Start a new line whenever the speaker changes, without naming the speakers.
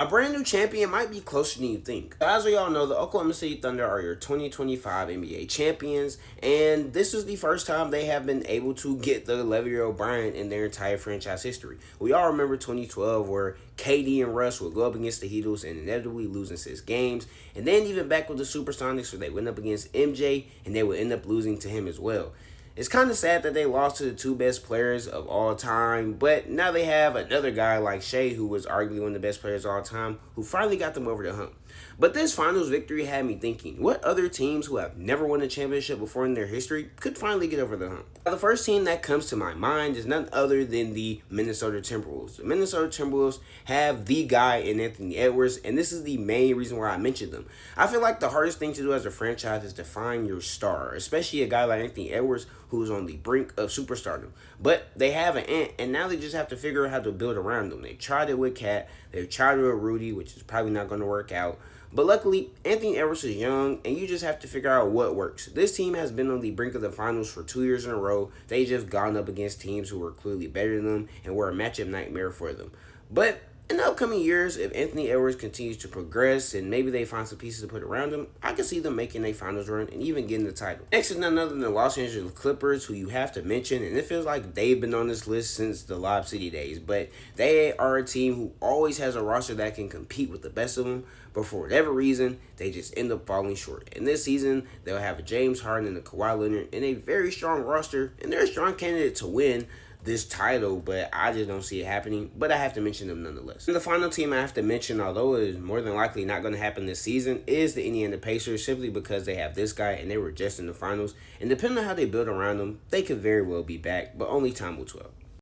A brand new champion might be closer than you think. As we all know, the Oklahoma City Thunder are your 2025 NBA champions, and this is the first time they have been able to get the 11-year-old Bryant in their entire franchise history. We all remember 2012 where KD and Russ would go up against the Heatles and inevitably losing 6 games, and then even back with the Supersonics where they went up against MJ and they would end up losing to him as well. It's kind of sad that they lost to the two best players of all time, but now they have another guy like Shea, who was arguably one of the best players of all time, who finally got them over the hump. But this finals victory had me thinking, what other teams who have never won a championship before in their history could finally get over the hump? Now, the first team that comes to my mind is none other than the Minnesota Timberwolves. The Minnesota Timberwolves have the guy in Anthony Edwards, and this is the main reason why I mentioned them. I feel like the hardest thing to do as a franchise is to find your star, especially a guy like Anthony Edwards who is on the brink of superstardom. But they have an Ant, and now they just have to figure out how to build around them. They tried it with Cat, they've tried it with Rudy, which is probably not going to work out. But luckily, Anthony Edwards is young, and you just have to figure out what works. This team has been on the brink of the finals for 2 years in a row. They just gone up against teams who were clearly better than them and were a matchup nightmare for them. But in the upcoming years, if Anthony Edwards continues to progress and maybe they find some pieces to put around him, I can see them making a finals run and even getting the title. Next is none other than the Los Angeles Clippers, who you have to mention, and it feels like they've been on this list since the Lob City days, but they are a team who always has a roster that can compete with the best of them, but for whatever reason, they just end up falling short. And this season, they'll have a James Harden and a Kawhi Leonard in a very strong roster, and they're a strong candidate to win this title, but I just don't see it happening. But I have to mention them nonetheless. And the final team I have to mention, although it is more than likely not going to happen this season, is the Indiana Pacers, simply because they have this guy and they were just in the finals. And depending on how they build around them, they could very well be back, but only time will tell.